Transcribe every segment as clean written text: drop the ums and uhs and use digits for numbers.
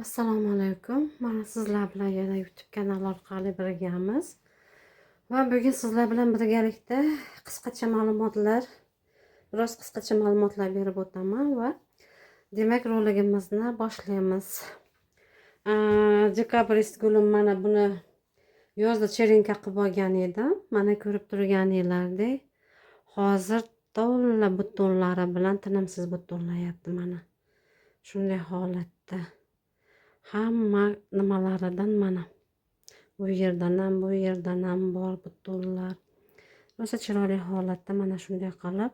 Assalomu alaykum. Mana sizlar bilan yana YouTube kanali orqali birgamiz. Va bugun sizlar bilan birgalikda biroz qisqacha ma'lumotlar berib o'taman va demak roligimizni boshlaymiz. Dekabrist gulim mana buni yozda cherinka qilib olgan edim. Mana ko'rib turganinglardek, hozir to'la butonlari bilan tinimsiz butonlayapti mana. Shunday holatda. Hamma nimalaridan mana bu yerdan ham bor butonlar. Rosa chiroyli holatda mana shunday qilib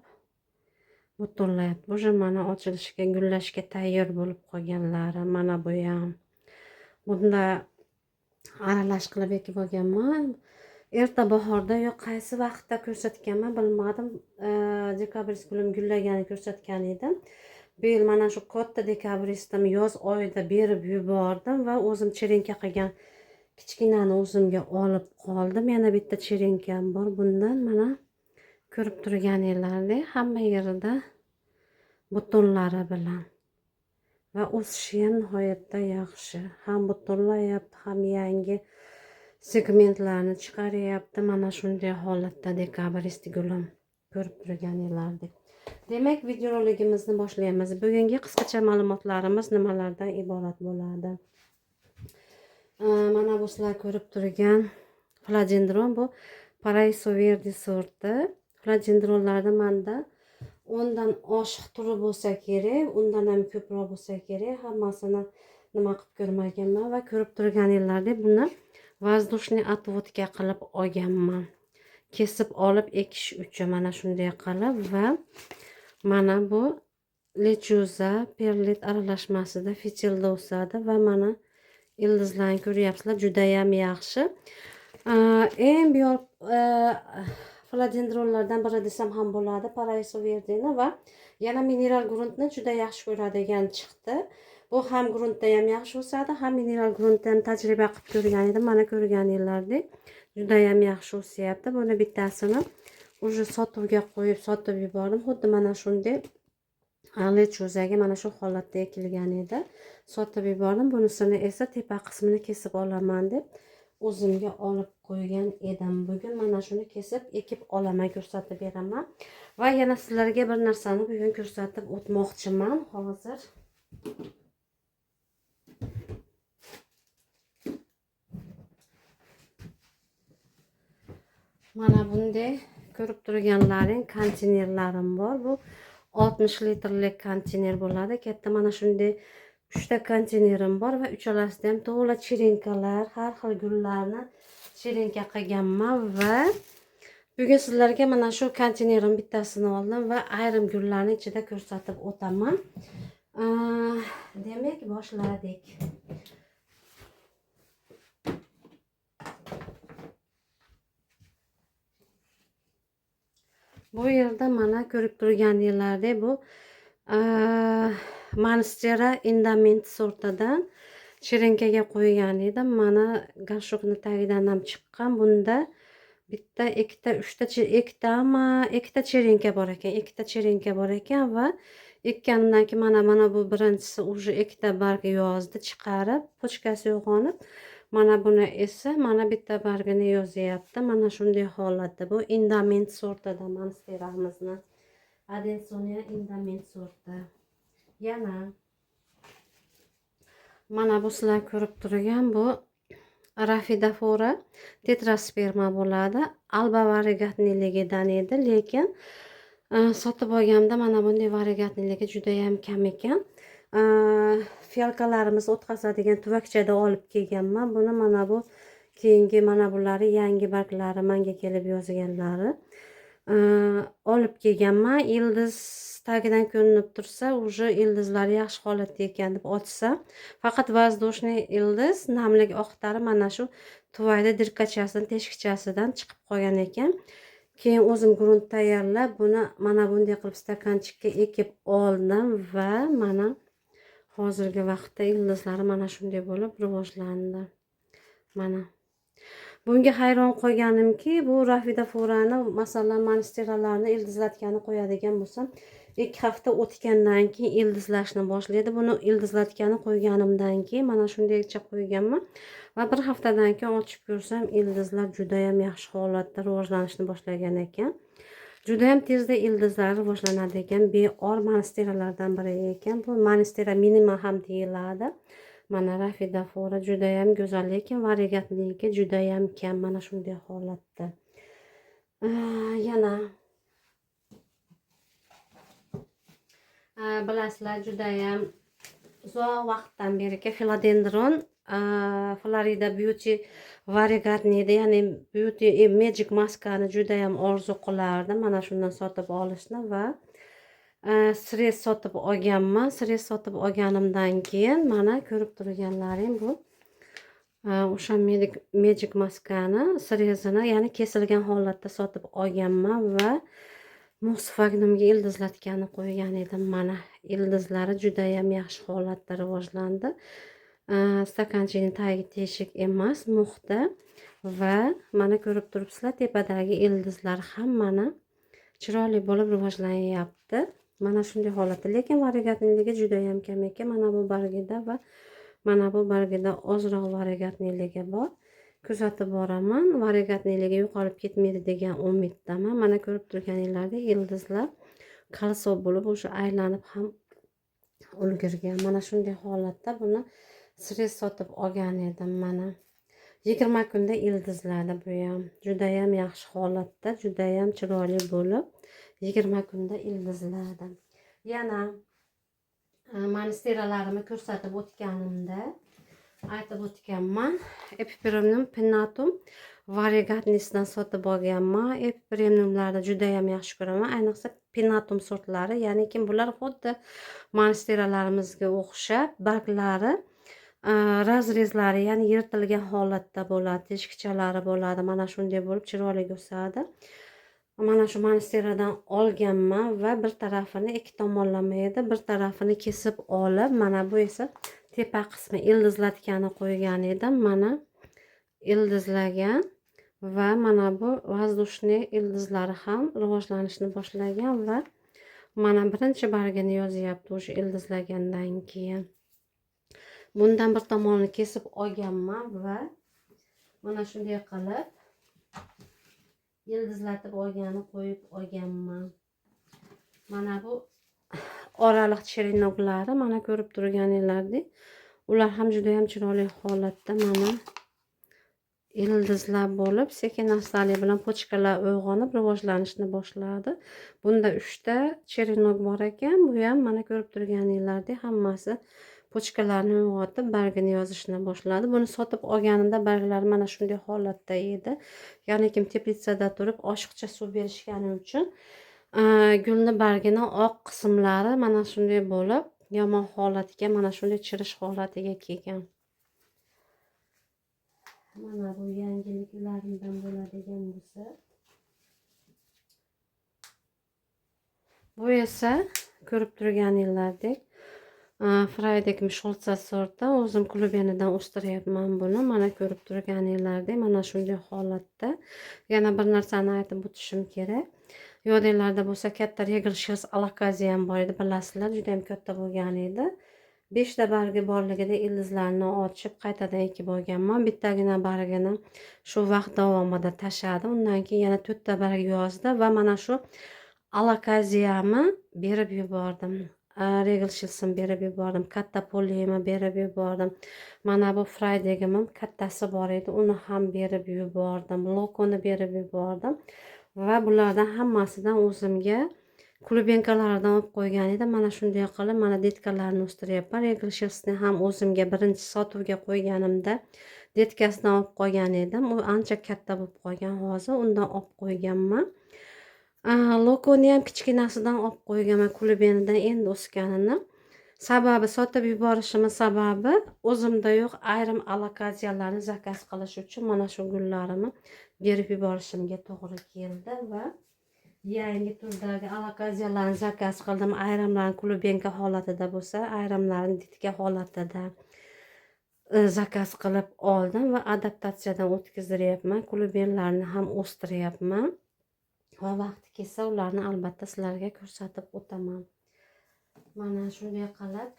butonlayapti. Bu mana ochilishga, gullashga tayyor bo'lib qolganlari. Mana bu ham. Bunda aralash qilib ekib olganman. Erta bahorda yo qaysi vaqtda ko'rsatganman bilmadim. Dekabrist gulim gullaganini ko'rsatgan edim. Bu yil mana shu katta dekabristim yoz oyida berib yubordim va o'zim cherinka qilgan kichkinani o'zimga olib qoldim. Yana bitta cherinkam bor. Bundan mana ko'rib turganinglardek hamma yerida butonlari bilan va o'sishi ham nihoyatda yaxshi. Ham butonlayapti, ham yangi segmentlarni chiqaryapti. Mana shunday holatda dekabrist gulim ko'rib turganinglardek. Demak, videoroligimizni boshlaymiz. Bugungi qisqacha ma'lumotlarimiz nimalardan iborat bo'ladi? Mana bu sizlar ko'rib turgan philodendron, bu Paraisoverdi sorti. Philodendronlarda menda 10 dan oshiq turi bo'lsa kerak, undan ham ko'proq bo'lsa kerak. Hammasini nima qilib ko'rmaganman va ko'rib turganinglardek buni воздушный отводка qilib olganman. Kesib olib ekish uchun mana shunday qilib va mana bu lechuza perlit aralashmasida fitilda o'sadi va mana ildizlarni ko'ryapsizlar, juda ham yaxshi. Eng biyor philodendronlardan biri desam ham bo'ladi, Paraisoverdini va yana mineral gruntni juda yaxshi ko'radigan chiqdi. Bu ham gruntda ham yaxshi o'sadi, ham mineral gruntda ham tajriba qilib ko'rgan edim. Mana ko'rganinglardek juda ham yaxshi o'syapti. Buni bittasini уже sotuvga qo'yib sotib yubordim. Xuddi mana shunday lechuzaga mana shu holatda ekilgan edi. Sotib yubordim. Bunisini esa tepa qismini kesib olaman deb o'zimga olib qo'ygan edim. Bugun mana shuni kesib ekib olaman, ko'rsatib beraman. Va yana sizlarga bir narsani bugun ko'rsatib o'tmoqchiman hozir. Mana bunday ko'rib turganlaring konteynerlarim bor. Bu 60 litrlik konteyner bo'ladi. Katta mana shunday 3 ta konteynerim bor va uchalasida ham to'la cherinkalar, har xil gullarni cherinka qilganman va bugun sizlarga mana shu konteynerim bittasini oldim va ayrim gullarni ichida ko'rsatib o'taman. Demak, boshladik. Bu yerda mana ko'rib turganinglardek bu Monstera Indament sortidan cherinkaga qo'ygan edim. Mana gashokni tagidan ham chiqqan. Bunda bitta, ikkita, uchta, ikkita cherinka bor ekan. Ikkita cherinka bor ekan va ekkanimdan keyin mana bu birinchisi уже ikkita barg yozdi, chiqarib, pochkasi uyg'onib. Mana buni esa mana bitta bargini yozyapti. Mana shunday holatda. Bu Indament sortida Monsteramizni. Adensonia Indament sorti. Yana mana bu sizlar ko'rib turgan bu Rhaphidophora tetrasperma bo'ladi. Alba variegatniligidan edi, lekin sotib olganimda mana bunday variegatniligi juda ham kam ekan. Fialkalarimiz o'tkazadigan tuvakchada olib kelganman. Buni mana bu keyingi mana bulari yangi barglari menga kelib yozganlari olib kelganman. Ildiz tagidan ko'rinib tursa, уже ildizlari yaxshi holatda ekan deb ochsa, faqat воздушный ildiz namlik oqtari mana shu tuvayda dirkachasidan, teshikchasidan chiqib qolgan ekan. Keyin o'zim grunt tayyorlab buni mana bunday qilib stakanchikka ekib oldim va mana hozirgi vaqtda ildizlari mana shunday bo'lib rivojlandi. Mana bunga hayron qolganimki, bu Rhaphidophorani masalan monsteralarni ildizlatgani qo'yadigan bo'lsam, 2 hafta o'tgandan keyin ildizlashni boshlaydi. Buni ildizlatgani qo'yganimdan keyin mana shundaycha qo'yganman va bir haftadan keyin ochib ko'rsam ildizlar juda ham yaxshi holatda rivojlanishni boshlagan ekan. Juda ham tezda ildizlar rivojlanadi ekan. Beor monsteralardan biri ekan. Bu monstera minima ham deyiladi. Mana Rafidafora juda ham go'zal, lekin variegatligi juda ham kam mana shunday holatda. Yana bilasizlar, judayam uzoq vaqtdan beri philodendron Florida Beauty variegatnida, ya'ni Beauty Magic maskani judayam orzu qilardim mana shundan sotib olishni va sres sotib olganman. Sres sotib olganimdan keyin mana ko'rib turganlaring bu o'sha Magic maskani srezini, ya'ni kesilgan holatda sotib olganman va Mosfagnumga ildizlatgani qo'ygan edim. Mana ildizlari juda ham yaxshi holatda rivojlandi. Stakanchining tagi teshik emas, muxda va mana ko'rib turibsizlar, tepadagi ildizlar ham mana chiroyli bo'lib rivojlanyapti. Mana shunday holatda, lekin variegatniligi juda ham kam ekan. Mana bu bargida va mana bu bargida ozroq variegatniligi bor. Kuzatib boraman, variegatniligi yo'qolib ketmaydi degan umiddaman. Mana ko'rib turganinglardek ildizlar kolso bo'lib o'sha aylanib ham ulgurgan. Mana shunday holatda buni sres sotib olgan edim. Mana 20 kunda ildizladi. Bu ham juda ham yaxshi holatda, juda ham chiroyli bo'lib 20 kunda ildizladi. Yana monsteralarimni ko'rsatib o'tganimda aytib o'tganman. Epipremnum pinnatum variegatnisidan sotib olganman. Epipremnumlarni juda ham yaxshi ko'raman, ayniqsa pinnatum sortlari. Ya'ni bular xuddi monsteralarimizga o'xshab barglari razrezlari, ya'ni yirtilgan holatda bo'ladi, teshikchalari bo'ladi. Mana shunday bo'lib chiroyli o'sadi. Mana shu monsteradan olganman va bir tarafini ikki tomonlama edi, bir tarafini kesib olib, mana bu esa tepa qismi ildizlatgani qo'ygan edim. Mana ildizlagan va mana bu vazdushniy ildizlari ham rivojlanishni boshlagan va mana birinchi bargini yozyapti o'sha ildizlagandan keyin. Bundan bir tomonini kesib olganman va mana shunday qilib ildizlatib olgani qo'yib olganman. Mana bu oraliq cherinnoglari, mana ko'rib turganinglardek, ular ham juda ham chiroyli holatda mana ildizlar bo'lib, sekin-astalik bilan pochkalar uyg'onib rivojlanishni boshladi. Bunda 3 ta cherinnog bor ekan. Bu ham mana ko'rib turganinglardek hammasi pochkalarni uyg'otib bargini yozishni boshladi. Buni sotib olganimda barglari mana shunday holatda edi. Ya'ni teplitsada turib oshiqcha suv berishgani uchun gulni bargini oq qismlari mana shunday bo'lib yomon holatga, mana shunday chirish holatiga kelgan. Mana bu yangiliklardan bo'ladigan bo'lsa, bu esa ko'rib turganinglardek Friedek Micholza sorti. O'zim klubenidan o'stiryapman buni. Mana ko'rib turganinglardek mana shunday holatda. Yana bir narsani aytib o'tishim kerak. Yodinglarda bo'lsa, katta Regal Shields alakaziya ham bor edi, bilasizlar, juda ham katta bo'lgan edi. 5 ta bargi borligida ildizlarni ochib qaytadan ekib olganman. Bittagina bargini shu vaqt davomida tashladi. Undan keyin yana 4 ta barg yozdi va mana shu alakaziyamni berib yubordim. Regal Shields'ni berib yubordim. Katta poliyimni berib yubordim. Mana bu Friedegimim kattasi bor edi, uni ham berib yubordim. Lokoni berib yubordim. Va bulardan hammasidan o'zimga klubenkalardan olib qo'ygan edim. Mana shunday qilib mana detkalarni o'stiryapman. Regal Shields'ni ham o'zimga birinchi sotuvga qo'yganimda detkasidan olib qo'ygan edim. U ancha katta bo'lib qolgan hozir. Undan olib qo'yganman. Lokoni ham kichkinasidan olib qo'yganman, klubenidan endi o'sganini. Sababi, sotib yuborishimiz sababi o'zimda yo'q ayrim alakaziyalarni zakaz qilish uchun mana shu gullarimni berib yuborishimga to'g'ri keldi va yangi turdagi alakaziyalarni zakaz qildim. Ayrimlarini klubenka holatida bo'lsa, ayrimlarini ditka holatida zakaz qilib oldim va adaptatsiyadan o'tkaziryapman. Klubenlarni ham o'stiryapman. va vaqti kelsa ularni albatta sizlarga ko'rsatib o'taman. Mana shunday qilib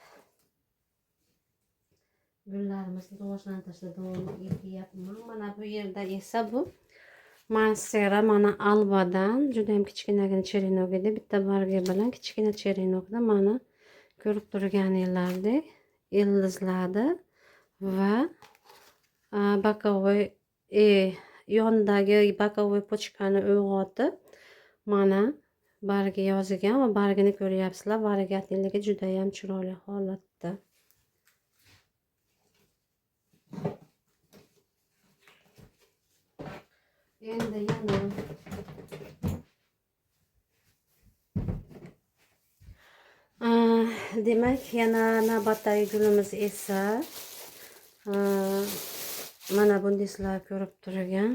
gullarimizni rivojlantirishda davom etyapman. Mana bu yerda esa bu monstera mana albadan juda ham kichkinagina cherinok edi. Bitta bargi bilan kichkina cherinokda mana ko'rib turganinglardek ildizladi va bokovoy yonidagi bokovoy pochkani uyg'otib mana bargi yozgan va bargini ko'ryapsizlar. Variegatligi juda ham chiroyli holatda. Endi yana demak yana navbatdagi gulimiz esa mana buni sizlar ko'rib turgan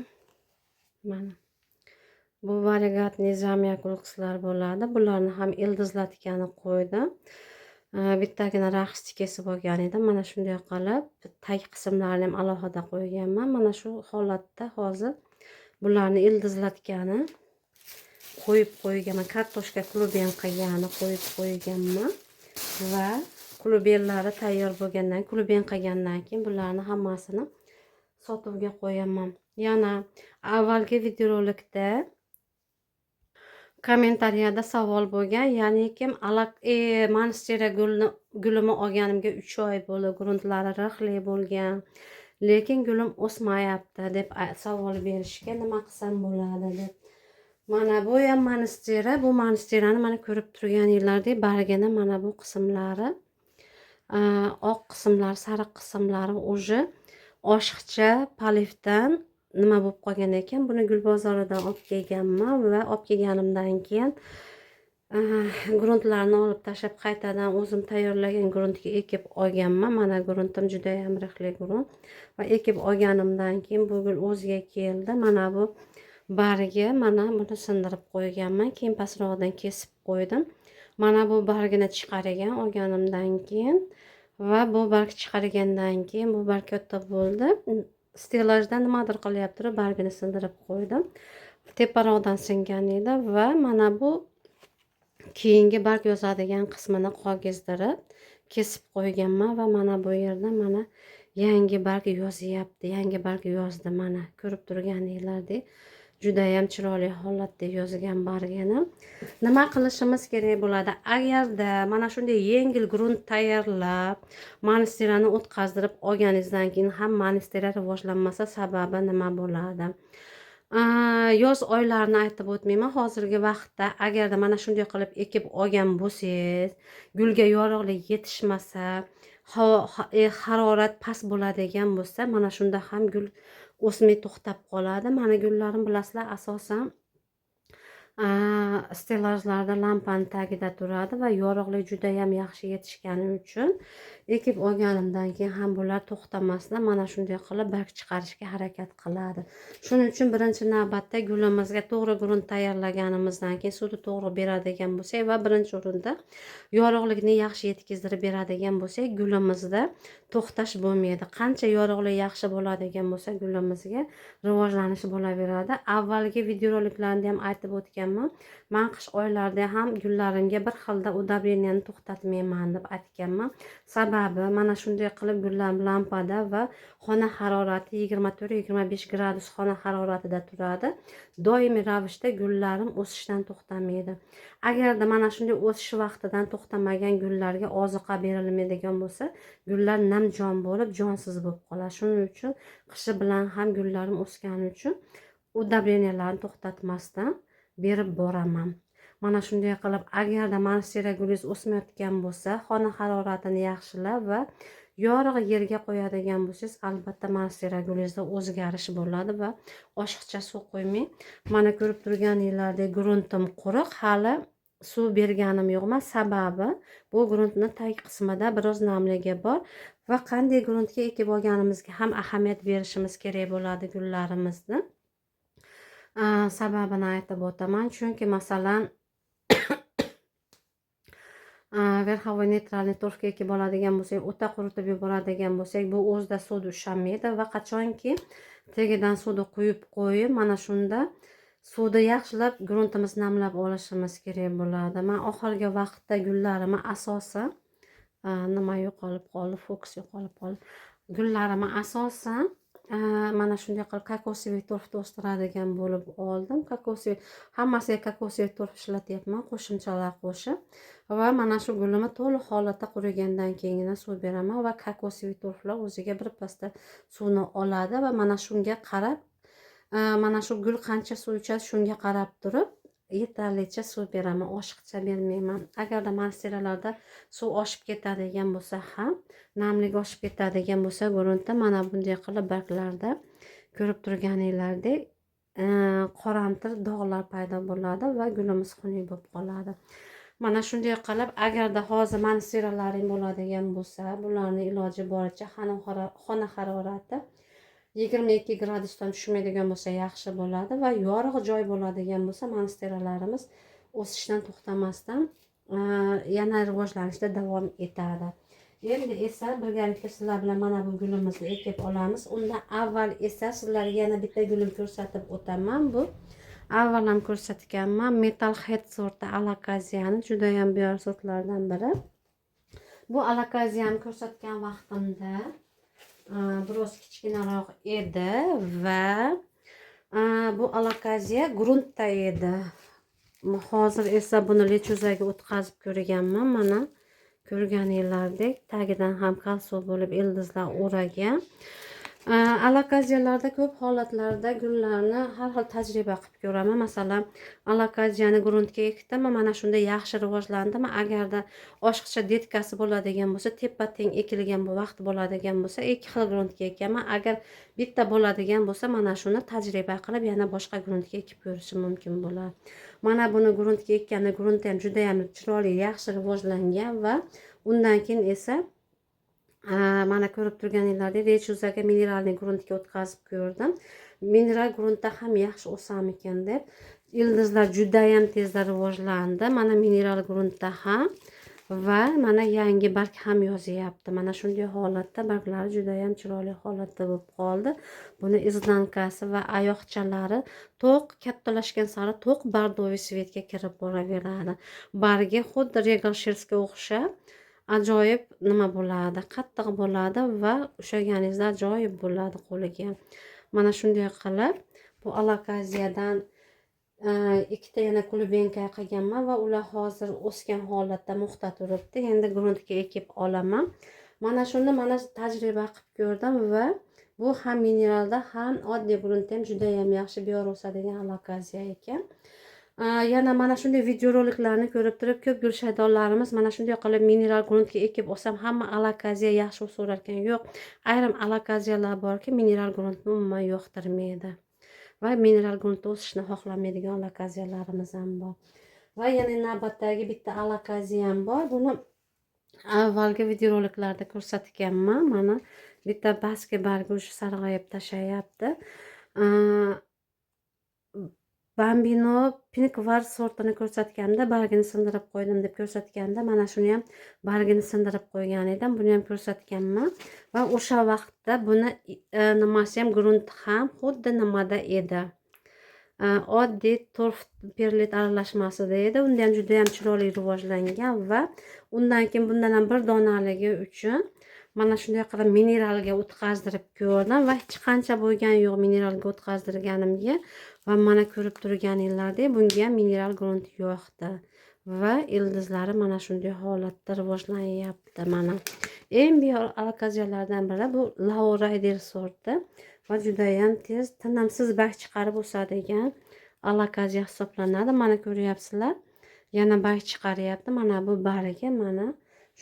mana bu variegatniy zamyakulqislar bo'ladi. Bularni ham ildizlatgani qo'ydim. Bittagina raqs kesib olgan edim. Mana shunday qilib tag qismlarini ham alohida qo'yganman. Mana shu holatda hozir bularni ildizlatgani qo'yib qo'yganman. Kartoshka kluben qilgani qo'yib qo'yganman va klubenlari tayyor bo'lgandan kluben qilgandan keyin bularni hammasini sotuvga qo'yaman. Yana avvalgi videorolikda kommentariyada savol bo'lgan, ya'ni kim monstera gulimi olganimga 3 oy bo'ldi, gruntlari rixli bo'lgan, lekin gulim o'smayapti deb savol berishga, nima qilsam bo'ladi deb. Mana bu ham monstera. Bu monsterani mana ko'rib turganinglardek bargini mana bu qismlari oq qismlari, sariq qismlari уже oshiqcha palivdan nima bo'lib qolgan ekan. Buni gul bozoridan olib kelganman va olib kelganimdan keyin gruntlarni olib tashlab qaytadan o'zim tayyorlagan gruntga ekib olganman. Mana gruntim juda ham rixli grunt va ekib olganimdan keyin bu gul o'ziga keldi. Mana bu bargi, mana buni sindirib qo'yganman. Keyin pastroqdan kesib qo'ydim. Mana bu bargini chiqargan olganimdan keyin va bu barg chiqargandan keyin bu barg katta bo'ldi. Stelajdan nimadir qilyapti, bargini sindirib qo'ydim. Teparoqdan singan edi va mana bu keyingi barg yozadigan qismini qog'ozdirib kesib qo'yganman va mana bu yerda mana yangi barg yozyapti. Yangi barg yozdi, mana ko'rib turganinglardek juda ham chiroyli holatda yozgan bargini. Nima qilishimiz kerak bo'ladi? Agarda mana shunday yengil grunt tayyorlab monsterani o'tkazdirib olganingizdan keyin ham monstera rivojlanmasa sababi nima bo'ladi? Yoz oylarini aytib o'tmayman. Hozirgi vaqtda agarda mana shunday qilib ekib olgan bo'lsangiz, gulga yorug'lik yetishmasa, harorat past bo'ladigan bo'lsa, mana shunda ham gul o'smay to'xtab qoladi. Mani gullarim bilasizlar asosan stelajlarda lampani tagida turadi va yorug'lik juda ham yaxshi yetishgani uchun ekib olganimdan keyin ham bular to'xtamasdan mana shunday qilib barg chiqarishga harakat qiladi. Shuning uchun birinchi navbatda gulimizga to'g'ri grunt tayyorlaganimizdan keyin suvni to'g'ri beradigan bo'lsak va birinchi o'rinda yorug'likni yaxshi yetkazdirib beradigan bo'lsak, gulimizda to'xtash bo'lmaydi. Qancha yorug'lik yaxshi bo'ladigan bo'lsa, gulimizga rivojlanishi bo'laveradi. Avvalgi videoroliklarda ham aytib o'tganman. Men qish oylarida ham gullarimga bir xilda udobreniyani to'xtatmayman deb aytganman. Sababi mana shunday qilib gullar lampada va xona harorati 24-25 gradus xona haroratida turadi. Doimiy ravishda gullarim o'sishdan to'xtamaydi. Agarda mana shunday o'sish vaqtidan to'xtamagan gullarga oziqa berilmaydigan bo'lsa, gullar namjon bo'lib, jonsiz bo'lib qoladi. Shuning uchun qishi bilan ham gullarim o'sgani uchun udobreniyalarni to'xtatmasdan berib boraman. Mana shunday qilib, agarda monstera gulingiz o'smayotgan bo'lsa, xona haroratini yaxshilab va yorug' yerga qo'yadigan bo'lsangiz, albatta monstera gulingizda o'zgarish bo'ladi va oshiqcha suv qo'ymang. Mana ko'rib turganinglardek gruntim quruq, hali suv berganim yo'qman. Sababi bu gruntning tag qismida biroz namligi bor va qanday gruntga ekib olganimizga ham ahamiyat berishimiz kerak bo'ladi gullarimizni. Sababini aytib o'taman. Chunki masalan verxovoy neytralniy torfga ekib oladigan bo'lsak, o'ta quritib yuboradigan bo'lsak, bu o'zida suvni ushlamaydi va qachonki tagidan suvni quyib qo'yib, mana shunda suvni yaxshilab gruntimizni namlab olishimiz kerak bo'ladi. Men oxirgi vaqtda gullarimni asosan nima yo'qolib qoldi, fokus yo'qolib qoldi. Gullarimni asosan mana shunday qilib kokosiy torfda o'stiradigan bo'lib oldim. Hammasiga kokosiy torf ishlatyapman, qo'shimchalar qo'shib. Va mana shu gulimni to'liq holatda qurigandan keyingina suv beraman va kokosiy torflar o'ziga birpasda suvni oladi va mana shunga qarab mana shu gul qancha suv ichadi shunga qarab turib yetarlicha suv beraman, oshiqcha bermayman. Agarda monsteralarda suv oshib ketadigan bo'lsa ham, namlik oshib ketadigan bo'lsa gruntda mana bunday qilib barglarda ko'rib turganinglardek qoramtir dog'lar paydo bo'ladi va gulimiz xunuk bo'lib qoladi. Mana shunday qilib, agarda hozir monsteralaring bo'ladigan bo'lsa, bularni iloji boricha xona harorati 22 gradusdan tushmaydigan bo'lsa yaxshi bo'ladi va yorug' joy bo'ladigan bo'lsa monsteralarimiz o'sishdan to'xtamasdan yana rivojlanishda davom etadi. Endi esa birgalikda sizlar bilan mana bu gulimizni ekib olamiz. Undan avval esa sizlarga yana bitta gulim ko'rsatib o'taman. Bu avval ham ko'rsatganman, Metalhead sorti alakaziyani juda ham beyor sortlardan biri. Bu alakaziyani ko'rsatgan vaqtimda biroz kichkinaroq edi va bu alakaziya gruntda edi. Hozir esa buni lechuzaga o'tkazib ko'rganman. Mana ko'rganinglardek tagidan ham kalsiy bo'lib ildizlar o'ragan. Alakaziyalarda ko'p holatlarda gullarni har xil tajriba qilib ko'raman. Masalan, alakaziyani gruntga ekdim, mana shunda yaxshi rivojlandimi. Agarda oshiqcha detkasi bo'ladigan bo'lsa, teppa-teng ekilgan bu vaqt bo'ladigan bo'lsa, ikki xil gruntga ekaman. Agar bitta bo'ladigan bo'lsa, mana shuni tajriba qilib yana boshqa gruntga ekib ko'rishim mumkin bo'ladi. Mana buni gruntga ekkanda grunt ham juda ham chiroyli, yaxshi rivojlangan va undan keyin esa mana ko'rib turganinglardek lechuzaga mineralniy gruntga o'tkazib ko'rdim. Mineral gruntda ham yaxshi o'samikan deb. Ildizlar juda ham tezda rivojlandi. Mana mineral gruntda ham va mana yangi barg ham yozyapti. Mana shunday holatda barglari juda ham chiroyli holatda bo'lib qoldi. Buni iznankasi va oyoqchalari to'q kattalashgan sari to'q bardoviy svetga kirib boraveradi. Bargi xuddi regal shersga o'xshab ajoyib nima bo'ladi, qattiq bo'ladi va ushlaganingizda ajoyib bo'ladi qo'liga. Mana shunday qilib bu alakaziyadan ikkita yana klubenka qilganman va ular hozir o'sgan holatda muxta turibdi. Endi gruntga ekib olaman. Mana shuni tajriba qilib ko'rdim va bu ham mineralda ham oddiy gruntda ham juda ham yaxshi beyor o'sadigan alakaziya ekan. Yana mana shunday videoroliklarni ko'rib turib ko'p gulshaydonlarimiz mana shunday qilib mineral gruntga ekib olsam hamma alakaziya yaxshi o'sarar ekan. Yo'q, ayrim alakaziyalar borki mineral gruntni umuman yoqtirmaydi va mineral gruntda o'sishni xohlamaydigan alakaziyalarimiz ham bor. Va yana navbatdagi bitta alakaziyam bor. Buni avvalgi videoroliklarda ko'rsatganman. Mana bitta baski bargi o'sha sarg'ayib tashlayapti. Bambino Pink Var sortini ko'rsatganda bargini sindirib qo'ydim deb ko'rsatganda mana shuni ham bargini sindirib qo'ygan edim. Buni ham ko'rsatganman va o'sha vaqtda buni nimasi ham grunt ham xuddi nimada edi. Oddiy torf perlit aralashmasida edi. Unda ham juda ham chiroyli rivojlangan va undan keyin bundan ham bir donaligi uchun mana shunday qilib mineralga o'tkazdirib ko'rdim va hech qancha bo'lgani yo'q mineralga o'tkazdirganimga va mana ko'rib turganinglardek bunga ham mineral grunt yo'qdi va ildizlari mana shunday holatda rivojlanyapti. Mana eng beyor alakaziyalardan biri bu Lowrider sorti va juda ham tez tinimsiz barg chiqarib o'sadigan alakaziya hisoblanadi. Mana ko'ryapsizlar, yana barg chiqaryapti. Mana bu bargi mana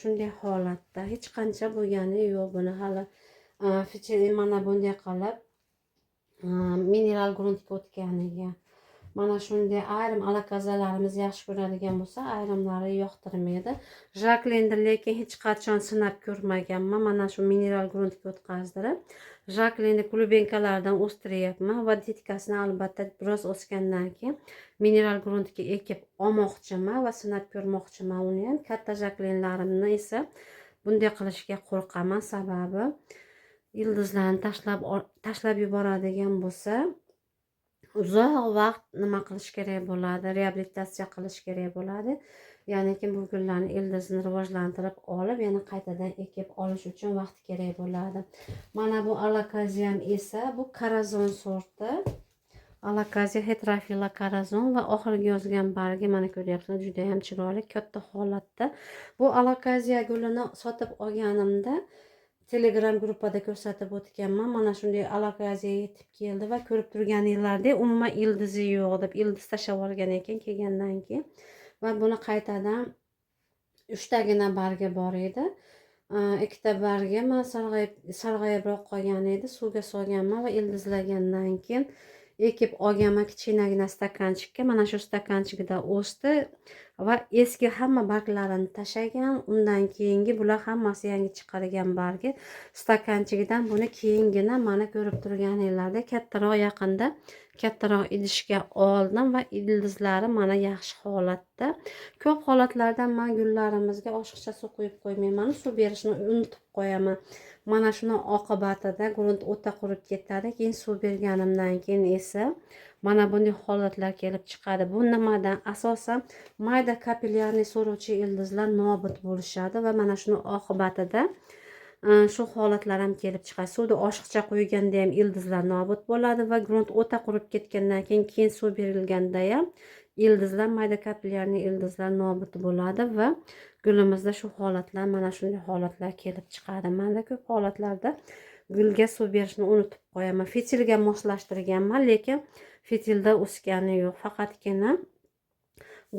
shunday holatda hech qancha bo'lgani yo'q. Buni hali mana bunday qilib mineral gruntga o'tganiga. Mana shunday ayrim alakaziyalarimiz yaxshi ko'radigan bo'lsa, ayrimlari yoqtirmaydi. Jacqueline lekin hech qachon sinab ko'rmaganman. Mana shu mineral gruntga o'tkazdirib Jacqueline klubenkalardan o'stiryapman va detkasini albatta biroz o'sgandan keyin mineral gruntga ekib olmoqchiman va sinab ko'rmoqchiman uni ham. Katta Jacqueline'larimni esa bunday qilishga qo'rqaman, sababi ildizlarni tashlab yuboradigan bo'lsa uzoq vaqt nima qilish kerak bo'ladi, reabilitatsiya qilish kerak bo'ladi. Ya'niki bu gullarni ildizni rivojlantirib olib, yana qaytadan ekib olish uchun vaqt kerak bo'ladi. Mana bu alakaziyam esa bu karazon sorti. Alakaziya heterofila karazon va oxirgi yozgan bargi mana ko'ryapsizlar, juda ham chiroyli, katta holatda. Bu alakaziya gulini sotib olganimda Telegram gruppada ko'rsatib o'tganman. Mana shunday alakaziya yetib keldi va ko'rib turganinglardek umuman ildizi yo'q deb ildiz tashlab yuborgan ekan kelgandan keyin. Va buni qaytadan 3 tagina bargi bor edi. 2 ta bargi men sarg'ayibroq qolgan edi. Suvga solganman va ildizlagandan keyin ekib olganman kichkinagina stakanchikka. Mana shu stakanchikda o'sdi va eski hamma barglarini tashagan. Undan keyingi bular hammasi yangi chiqargan bargi. Stakanchigidan buni keyingina mana ko'rib turganinglardek kattaroq yaqinda kattaroq idishga oldim va ildizlari mana yaxshi holatda. Ko'p holatlarda men gullarimizga oshiqcha suv quyib qo'ymayman, suv berishni unutib qo'yaman. Mana shuni oqibatida grunt o'ta qurib ketadi. Keyin suv berganimdan keyin esa mana bunday holatlar kelib chiqadi. Bu nimadan? Asosan mayda kapillyarniy so'rovchi ildizlar nobud bo'lishadi va mana shuni oqibatida shu holatlar ham kelib chiqadi. Suvni oshiqcha qo'yganda ham ildizlar nobud bo'ladi va grunt o'ta qurib ketgandan keyin suv berilganda ham ildizlar, mayda kapillyarniy ildizlar nobud bo'ladi va gulimizda shu holatlar, mana shunday holatlar kelib chiqadi. Menda ko'p holatlarda gulga suv berishni unutib qo'yaman. Fitilga moslashtirganman, lekin fitilda o'sgani yo'q. Faqatgina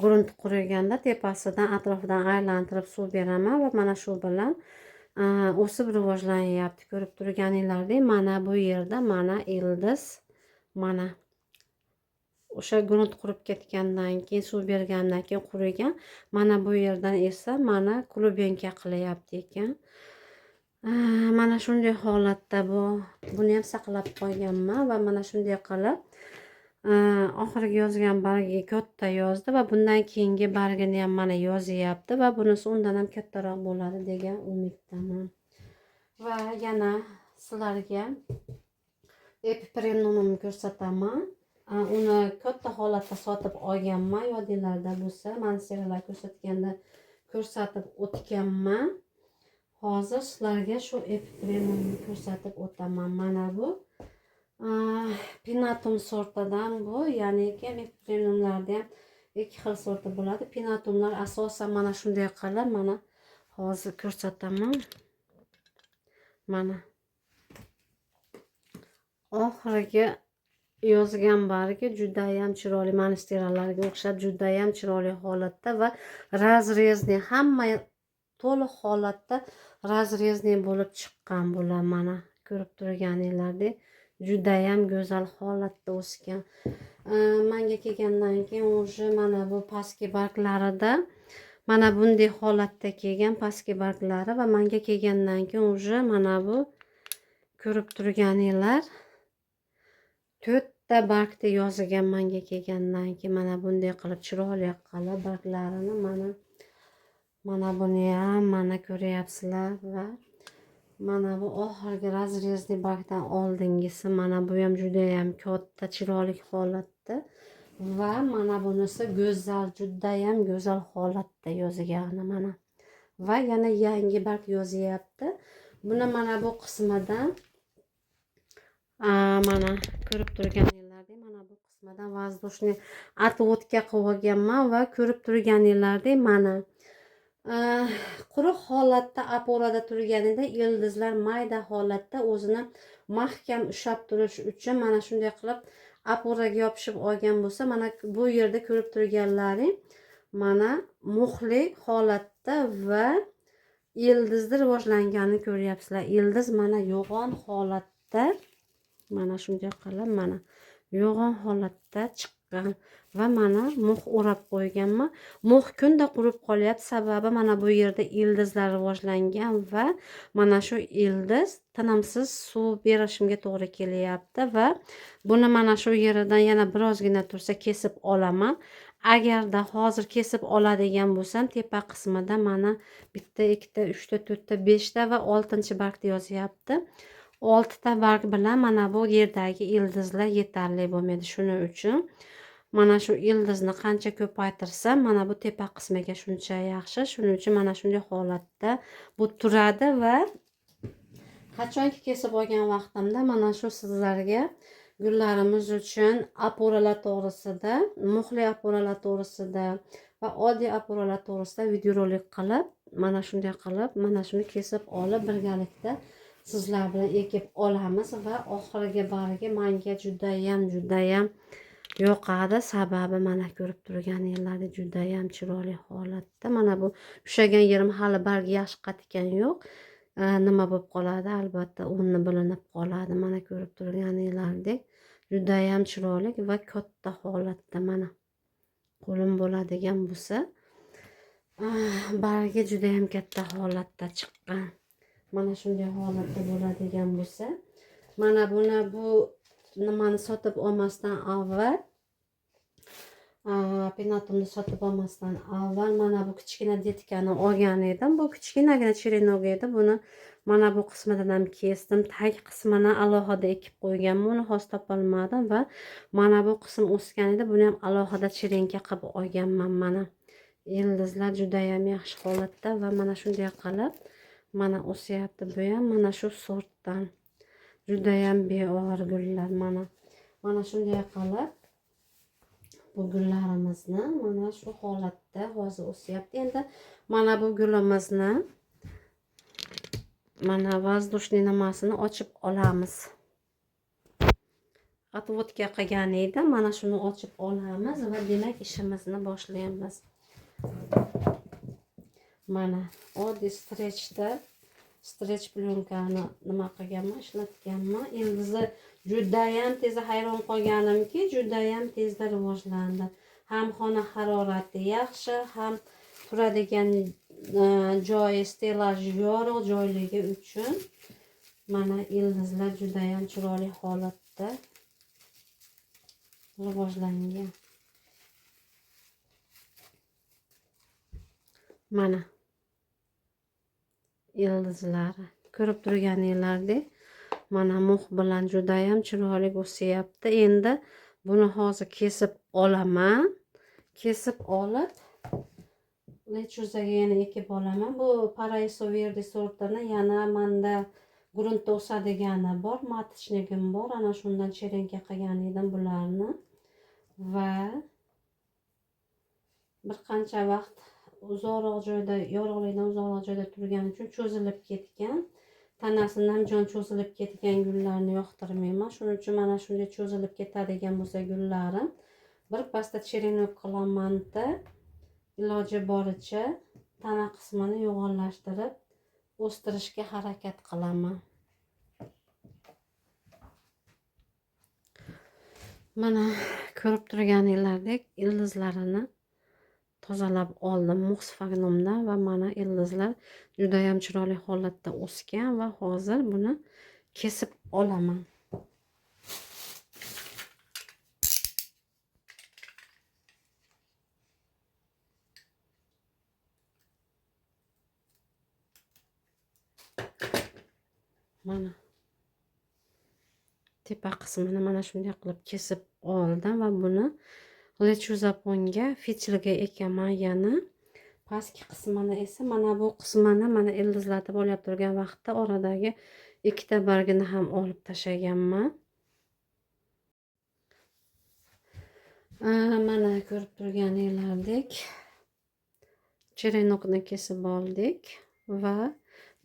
grunt quriganda tepasidan, atrofidan aylantirib suv beraman va mana shu bilan o'sib rivojlanyapti. Ko'rib turganinglardek mana bu yerda mana ildiz, mana o'sha grunt qurib ketgandan keyin suv bergandan keyin qurigan. Mana bu yerdan esa mana klubenka qilyapti ekan. Mana shunday holatda buni ham saqlab qo'yganman va mana shunday qilib oxirgi yozgan bargiga katta yozdi va bundan keyingi bargini ham mana yozyapti va bunisi undan ham kattaroq bo'ladi degan umiddaman. Va yana sizlarga epipremnumni ko'rsataman. Uni katta holatda sotib olganman, yodinglarda bo'lsa, men seriallar ko'rsatganda ko'rsatib o'tganman. Hozir sizlarga shu epipremnumni ko'rsatib o'taman. Mana bu Pinatum sortidan bu, ya'ni epipremnumlarda ham ikki xil sorti bo'ladi. Pinatumlar asosan mana shunday qilib, mana hozir ko'rsataman. Mana oxirgi yozgan bargi juda ham chiroyli, monsteralarga o'xshab juda ham chiroyli holatda va razrezli, hamma to'liq holatda razrezli bo'lib chiqqan bular. Mana ko'rib turganinglardek juda ham go'zal holatda o'sgan. Menga kelgandan keyin уже mana bu pastki barglarida mana bunday holatda kelgan pastki barglari va menga kelgandan keyin уже mana bu ko'rib turganinglar 4 ta bargda yozigan menga kelgandan keyin mana bunday qilib chiroyli qilib barglarini mana buni ham mana ko'ryapsizlar va mana bu oxirgi razrezli bargdan oldingisi, mana bu ham juda ham katta chiroyli holatda va mana bunisi go'zal, juda ham go'zal holatda yozgani mana. Va yana yangi barg yozyapti. Buni mana bu qismidan mana ko'rib turganinglardek mana bu qismidan vazdushni отводка qilib olganman va ko'rib turganinglardek mana quruq holatda oporada turganida ildizlar mayda holatda o'zini mahkam ushlab turish uchun mana shunday qilib oporaga yopishib olgan bo'lsa, mana bu yerda ko'rib turganlaring mana muxli holatda va ildizni rivojlanganini ko'ryapsizlar. Ildiz mana yo'g'on holatda mana shunday qilib mana yo'g'on holatda chiqqan va mana mux o'rab qo'yganman. Mux kunda qurib qolyapti, sababi mana bu yerda ildizlar rivojlangan va mana shu ildiz tinimsiz suv berishimga to'g'ri kelyapti va buni mana shu yeridan yana birozgina tursa kesib olaman. Agarda hozir kesib oladigan bo'lsam, tepa qismida mana 1 ta 2 ta 3 ta 4 ta 5 ta va 6-bargda yozyapti. oltita barg bilan mana bu yerdagi ildizlar yetarli bo'lmaydi. Shuning uchun mana shu ildizni qancha ko'paytirsam mana bu tepa qismiga shuncha yaxshi. Shuning uchun mana shunday holatda bu turadi va qachonki kesib olgan vaqtimda mana shu sizlarga gullarimiz uchun apuralar to'g'risida, muxli apuralar to'g'risida va oddiy apuralar to'g'risida videorolik qilib, mana shunday qilib, mana shuni kesib olib birgalikda sizlar bilan ekib olamiz va oxirgi bariga menga judayam yoqadi. Sababi mana ko'rib turganinglardek judayam chiroyli holatda. Mana bu ushlagan yerim hali bargi yaxshi qatgan yo'q. Nima bo'lib qoladi? Albatta o'rni bilinib qoladi. Mana ko'rib turganinglardek judayam chiroyli va katta holatda. Mana qo'lim bo'ladigan bo'lsa, bargi judayam katta holatda chiqqan. Mana shunday holatda bo'ladigan bo'lsa, mana buni bu nimani sotib olmasdan avval, penatumni sotib olmasdan avval mana bu kichkina detkani olgan edim. Bu kichkinagina chirinok edi. Buni mana bu qismidan ham kesdim. Tag qismini alohida ekib qo'yganman. Uni hozir topolmadim va mana bu qism o'sgan edi. Buni ham alohida chirinka qilib olganman. Mana ildizlar judayam yaxshi holatda va mana shunday qilib mana o'syapti. Bu ham mana shu sortdan. Judayam beog'ir gullar mana shunday qilib bu gullarimizni mana shu holatda hozir o'syapti. Endi mana bu gulimizni mana воздушный nimasini ochib olamiz. Отводка qilgan edim. Mana shuni ochib olamiz va demak ishimizni boshlaymiz. Mana oddiy strech plyonkani nima qilganman, ishlatganman. Ildizi judayam tez hayron qolganimki, judayam tezda rivojlandi. Ham xona harorati yaxshi, ham turadigan joyi stelaj yorug' joyligi uchun mana ildizlar judayam chiroyli holatda rivojlangan. Mana ildizlari ko'rib turganinglardek mana mux bilan judayam chiroyli o'syapti. Endi buni hozir kesib olaman. Kesib olib lechuzaga yana ekib olaman. Bu Paraiso Verde sortini yana menda gruntda o'sadigani bor, matochnigim bor. Ana shundan cherenka qilgan edim bularni va bir qancha vaqt uzoqroq joyda, yorug'likdan uzoqroq joyda turgani uchun cho'zilib ketgan. Tanasidan jon cho'zilib ketgan gullarni yoqtirmayman. Shuning uchun mana shunday cho'zilib ketadigan bo'lsa gullarim birpasda chirinok qilaman-da, iloji boricha tana qismini yo'g'onlashtirib o'stirishga harakat qilaman. Mana ko'rib turganinglardek ildizlarini tozalab oldim mux sfagnumdan va mana ildizlar judayam chiroyli holatda o'sgan va hozir buni kesib olaman. Mana tepa qismini mana shunday qilib kesib oldim va buni lechuzaponga fichilga ekaman yana. Pastki qismini esa mana bu qismini mana ildizlatib olib turgan vaqtda oradagi ikkita bargini ham olib tashlaganman. Mana ko'rib turganinglardek chirinokni kesib oldik va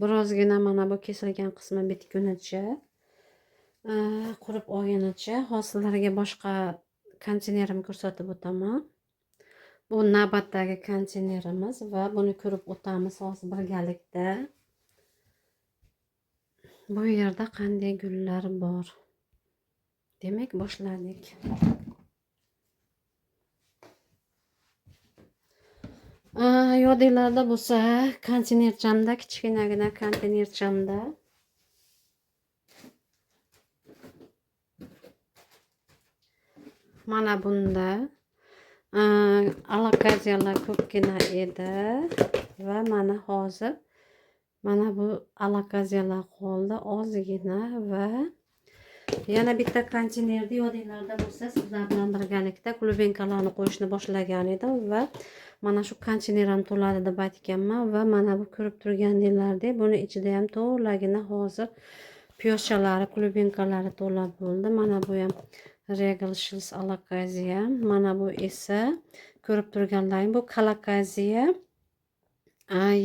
birozgina mana bu kesilgan qismi bitgunicha qurib olgunicha hozirlarga boshqa konteynerimni ko'rsatib o'taman. Bu navbatdagi konteynerimiz va buni ko'rib o'tamiz hozir birgalikda. Bu yerda qanday gullar bor? Demak, boshladik. Yodinglarda bo'lsa, konteynerchamda, kichkinagina konteynerchamda mana bunda alokaziyalar ko'pgina edi va mana hozir Mana bu alakaziyalar qoldi ozgina va yana bitta konteynerda yodinglarda bo'lsa sizlar bilan birgalikda klubenkalarni qo'yishni boshlagan edim va mana shu konteyner ham to'ladi deb aytganman va mana bu ko'rib turganinglardek buni ichida ham to'lagina hozir piyozchalari klubenkalari to'la bo'ldi. Mana bu ham regal shils alakaziya, mana bu esa ko'rib turganlaring bu kalakaziya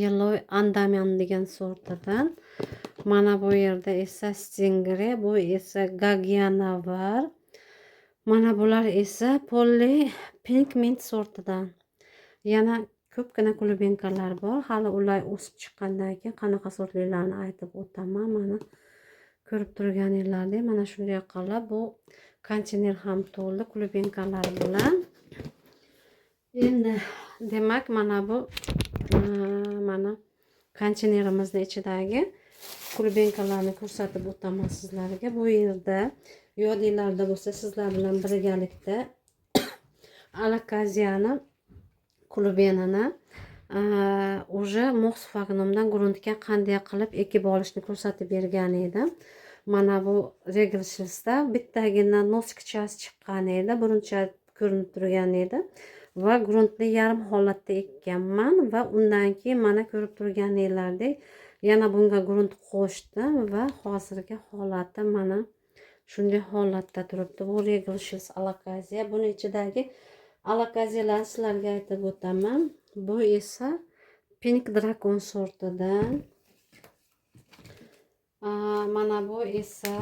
yellow andaman degan sortidan. Mana bu yerda esa stingray, bu esa gagiana var. Mana bular esa polly pink mint sortidan. Yana ko'pgina klubenkalar bor. Hali ular o'sib chiqqandan keyin qanaqa sortlilarni aytib o'taman. Mana ko'rib turganinglardek mana shunday qilib bu konteyner ham to'ldi klubenkalar bilan. Endi demak mana bu mana konteynerimizni ichidagi klubenkalarni ko'rsatib o'taman sizlarga. Bu yerda yodinglarda bo'lsa sizlar bilan birgalikda alakaziyani klubenini уже Moxfagnomdan gruntga qanday qilib ekib olishni ko'rsatib bergan edim. Mana bu regal shilsda bittagina noskchasi chiqqan edi, buruncha ko'rinib turgan edi va gruntni yarim holatda ekkanman va undan keyin mana ko'rib turganinglardek yana bunga grunt qo'shdim va hozirgi holati mana shunday holatda turibdi. Bu regal shils alakaziya. Buni ichidagi alakaziyalarni sizlarga aytib o'taman. Bu esa pink dragon sortidan. Mana bu esa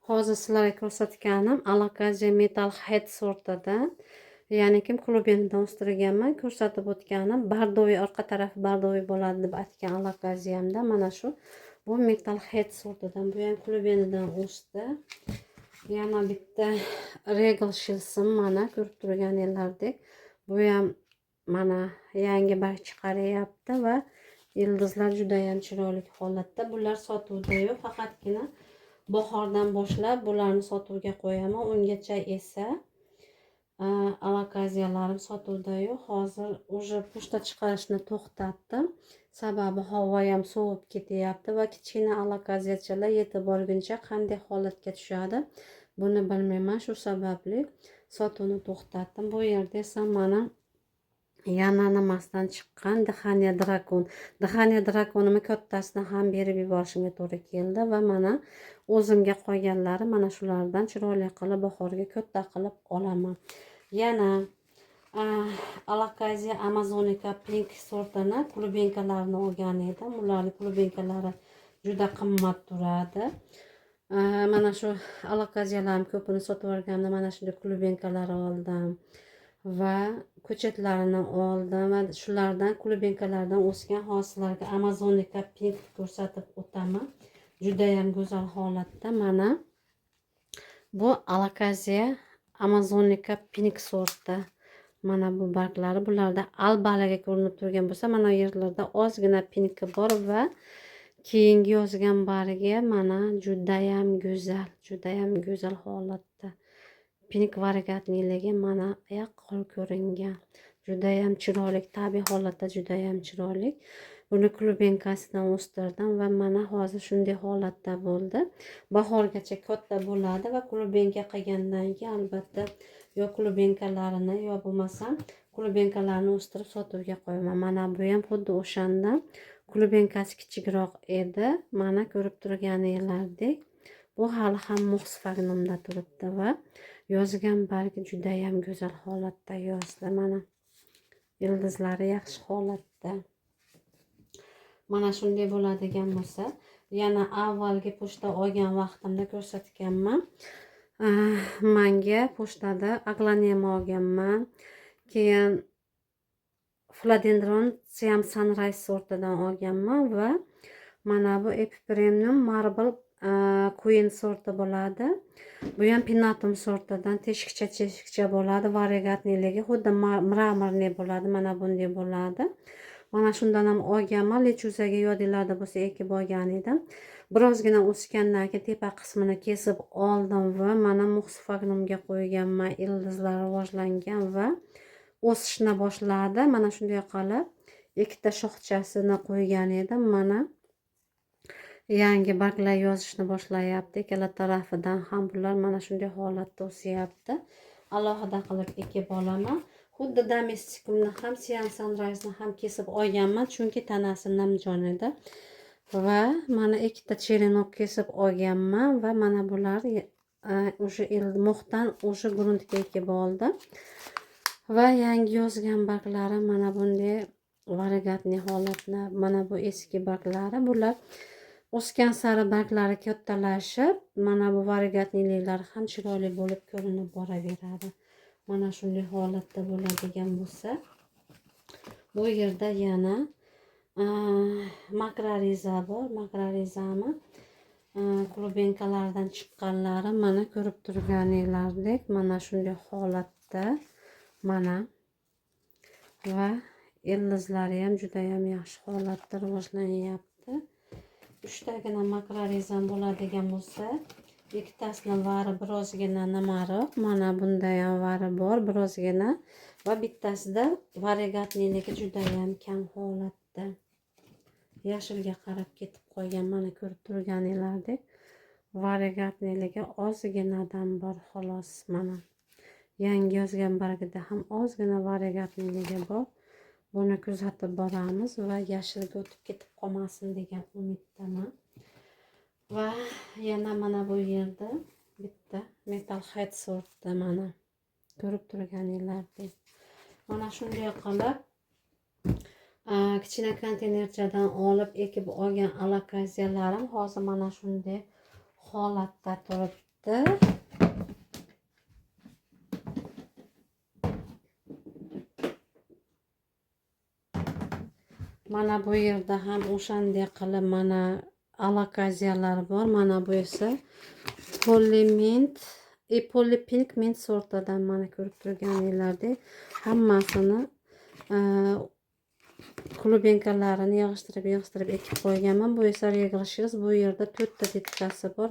hozir sizlarga ko'rsatganim alakaziya metal head sortidan. Ya'ni kim klubenidan o'stirganman, ko'rsatib o'tganim bardoviy orqa tarafi bardoviy bo'ladi deb aytgan alakaziyamda mana shu bu metal head sortidan. Bu ham klubenidan o'sdi. Yana bitta regal shilsim mana ko'rib turganinglardek bu ham mana yangi barg chiqaryapti va ildizlar juda ham chiroyli holatda. Bular sotuvda yo'q, faqatgina bahordan boshlab bularni sotuvga qo'yaman. Ungacha esa alakaziyalarim sotuvda yo'q. Hozir уже pochta chiqarishni to'xtatdim. Sababi havo ham sovib ketyapti va kichkina alakaziyachalar yetib borguncha qanday holatga tushadi buni bilmayman. Shu sababli sotuvni to'xtatdim. Bu yerda esa mana yana nimasidan chiqqan Dihania Dragon. Dihania Dragonimni kattasini ham berib yuborishimga to'g'ri keldi va mana o'zimga qolganlari mana shulardan chiroyli qilib bahorga katta qilib olaman. Yana alakaziya amazonika pink sortini klubenkalarini olgan edim. Ularning klubenkalari juda qimmat turadi. Mana shu alakaziyalarni ko'pini sotib olganimda mana shunday klubenkalar oldim va ko'chatlarini oldim va shulardan klubenkalardan o'sgan hosillarga amazonika pink ko'rsatib o'taman. Juda ham go'zal holatda. Mana bu alakaziya amazonika pink sorti. Mana bu barglari, bularda albalaga ko'rinib turgan bo'lsa, mana bu yerlarda ozgina pinki bor va keyingi yozgan bargi mana juda ham go'zal holatda. Pink variegatliligi mana yaqqol ko'ringan. Juda ham chiroyli, tabiiy holatda juda ham chiroyli. Buni klubenkasidan o'stirdim va mana hozir shunday holatda bo'ldi. Bahorgacha katta bo'ladi va klubenka qilgandan keyin albatta yo klubenkalarini yo bo'lmasam klubenkalarini o'stirib sotuvga qo'yaman. Mana bu ham xuddi o'shanda klubenkasi kichikroq edi. Mana ko'rib turganinglardek bu hali ham Moxfagnomda turibdi va yozgan bargi juda ham go'zal holatda yozdi. Mana ildizlari yaxshi holatda. Mana shunday bo'ladigan bo'lsa, yana avvalgi pochta olgan vaqtimda ko'rsatganman. Menga pochtada aglonema olganman. Keyin philodendron Siam Sunrise sortidan olganman va mana bu Epi Premium Marble Queen sorti bo'ladi. Bu ham Pinatum sortidan teshikcha bo'ladi. Variegatliligi xuddi mramorniy bo'ladi. Mana bunday bo'ladi. Mana shundan ham olganman. Lechuzaga yodinglarda bo'lsa ekib olgan edim. Birozgina o'sgandan keyin tepa qismini kesib oldim va mana Moxfagnomga qo'yganman. Ildizlar rivojlangan va o'sishni boshladi. Mana shunday qilib ikkita shoxchasini qo'ygan edim. Mana yangi barglar yozishni boshlayapti. Ikkala tarafidan ham bular mana shunday holatda o'syapti. Alohida qilib ekib olaman. Xuddi domestikumni ham Siam Sunrise'ni ham kesib olganman, chunki tanasi namjon edi. Va mana ikkita cherenok kesib olganman va mana bular o'sha ilmoqdan o'sha gruntga ekib oldim. Va yangi yozgan barglari mana bunday variegatniy holatda. Mana bu eski barglari. Bular o'sgan sari barglari kattalashib, mana bu variegatniylar ham chiroyli bo'lib ko'rinib boraveradi. Mana shunday holatda bo'ladigan bo'lsa, bu yerda yana makrariza bor. Makrarizani klubenkalardan chiqqanlari mana ko'rib turganinglardek mana shunday holatda. Mana va ildizlari ham juda ham yaxshi holatda rivojlanyapti. 3 tagina makrarizam bo'ladigan bo'lsa, ikkitasini vari birozgina nimaroq, mana bunda ham vari bor birozgina va bittasida variegatniyligi juda ham kam holatda. Yashilga qarab ketib qolgan, mana ko'rib turganinglardek variegatniyligi ozginadan bor xolos. Mana yangi yozgan bargida ham ozgina variegatniyligi bor. Buni kuzatib boramiz va yashilga o'tib ketib qolmasin degan umiddaman. Va yana mana bu yerda bitta metal head sortda mana ko'rib turganinglardek. Mana shunday qilib kichkina konteynerchadan olib ekib olgan alokaziyalarim hozir mana shunday holatda turibdi. Mana bu yerda ham o'shanday qilib mana alokaziyalar bor. Mana bu esa polypink mint sortidan mana ko'rib turganinglardek hammasini klubenkalarini yig'ishtirib ekib qo'yganman. Bu esa reglishsiz. Bu yerda 4 ta detkasi bor.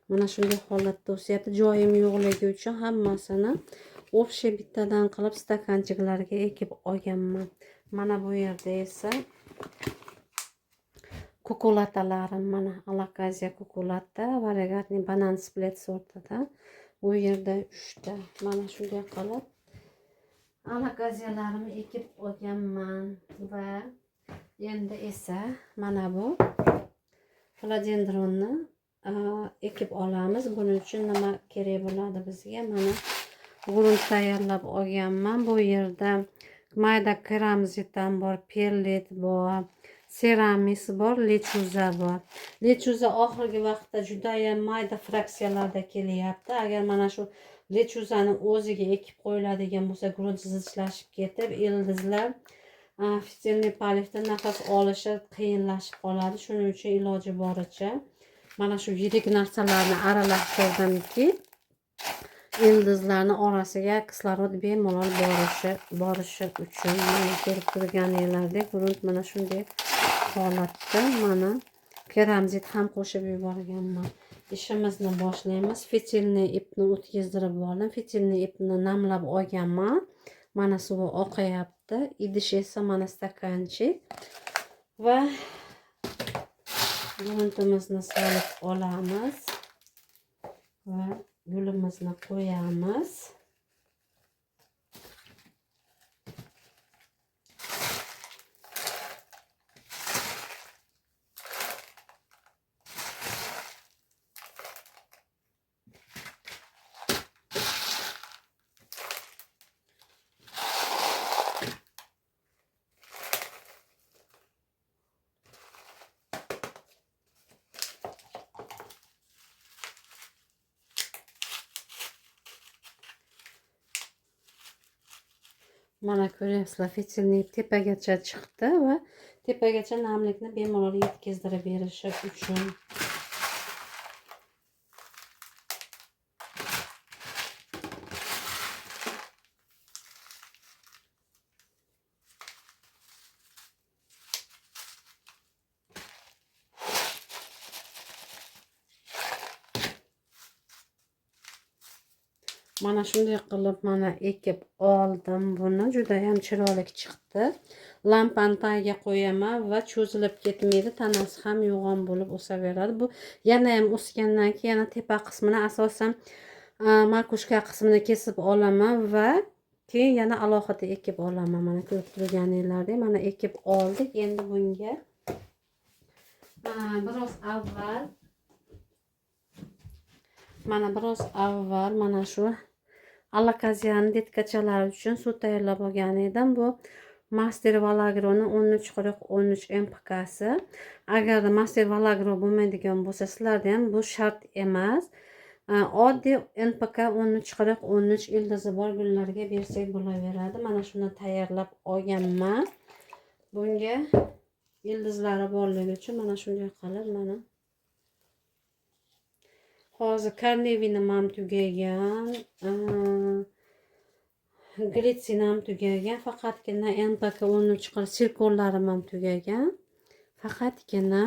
Mana shunday holatda o'syapti. Joyim yo'qligi uchun hammasini общий bittadan qilib stakanchiklarga ekib olganman. Mana bu yerda esa kukulatalarim, mana alokaziya kukulata, variegatniy banan split sortida. Bu yerda 3 ta. Mana shunday qilib alokaziyalarimni ekib olganman va endi esa mana bu philodendronni ekib olamiz. Buning uchun nima kerak bo'ladi bizga? Mana grunt tayyorlab olganman. Bu yerda mayda keramzitan bor, perlit bor, seramis bor, lechuza bor. Lechuza oxirgi vaqtda juda ham mayda fraksiyalarda kelyapti. Agar mana shu lechuzani o'ziga ekib qo'yiladigan bo'lsa, grunt zichlashib ketib, ildizlar fitilniy palivda nafas olishi qiyinlashib qoladi. Shuning uchun iloji boricha mana shu yirik narsalarni aralashtirdimki, ildizlarning orasiga kislorod bemalol borishi uchun. Mana ko'rib turganinglardek grunt mana shunday holatda. Mana keramzit ham qo'shib yuborganman. Ishimizni boshlaymiz. Fitilniy ipni o'tkazdirib oldim. Fitilniy ipni namlab olganman. Mana suvi oqayapti. Idish esa mana stakanchik. Va gruntimizni solib olamiz va gulimizni qo'yamiz. Mana ko'ryapsizlar, fitilniy tepagacha chiqdi va tepagacha namlikni bemalol yetkazdirib berishi uchun. Mana shunday qilib mana ekib oldim buni. Juda ham chiroyli chiqdi. Lampani tagiga qo'yaman va cho'zilib ketmaydi. Tanasi ham yo'g'on bo'lib o'saveradi. Bu yana ham o'sgandan keyin yana tepa qismini asosan makushka qismini kesib olaman va keyin yana alohida ekib olaman. Mana ko'rib turganingizdek mana ekib oldik. Endi bunga biroz avval mana shu allokaziyani detkachalari uchun suv tayyorlab olgan edim. Bu Master Valagro 1340 MPK'si. Agarda Master Valagro bo'lmaydigan bo'lsa, sizlarda ham bu shart emas. Oddiy NPK 1340 ildizi bor gullarga bersak bo'laveradi. Mana shuni tayyorlab olganman. Bunga ildizlari borligi uchun mana shunday qilib mana hozir karnevinim ham tugagan, glitsinam ham tugagan, faqatgina NPK 1340 sirkonlarim ham tugagan. Faqatgina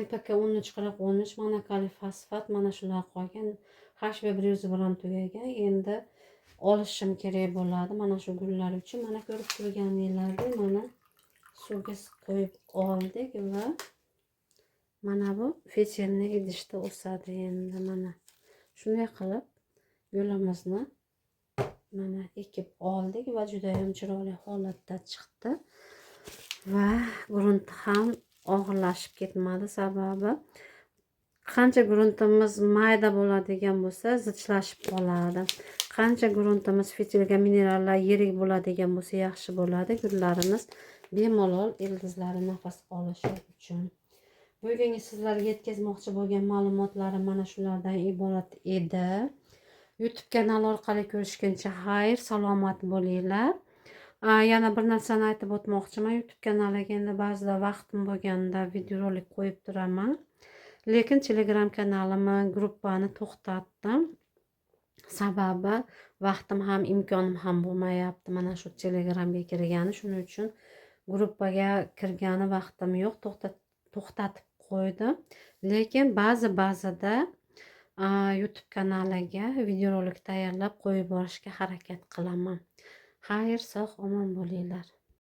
NPK 1340 monokaliy fosfat mana shular qolgan. HB 101 ham tugagan. Endi olishim kerak bo'ladi mana shu gullar uchun. Mana ko'rib turganingizdek mana suvga qo'yib oldik va mana bu fecherni idishda o'sadi. Endi mana shunday qilib yo'limizni mana ekib oldik va juda ham chiroyli holatda chiqdi va grunt ham og'irlashib ketmadi. Sababi qancha gruntimiz mayda bo'ladigan bo'lsa zichlashib qoladi. Qancha gruntimiz fitilga minerallar yirik bo'ladigan bo'lsa yaxshi bo'ladi. Gullarimiz bemalol ildizlari nafas olishi uchun. Bugungi sizlarga yetkazmoqchi bo'lgan ma'lumotlarim mana shulardan iborat edi. YouTube kanali orqali ko'rishguncha xayr, salomat bo'linglar. Yana bir narsani aytib o'tmoqchiman. YouTube kanaliga endi ba'zida vaqtim bo'lganda videorolik qo'yib turaman. Lekin Telegram kanalimni, gruppani to'xtatdim. Sababi vaqtim ham, imkonim ham bo'lmayapti. Mana shu Telegramga kirgani, shuning uchun gruppaga kirgani vaqtim yo'q, to'xtatib qo'ydim. Lekin ba'zida YouTube kanaliga videorolik tayyorlab qo'yib borishga harakat qilaman. Xayr, sog' omon bo'linglar.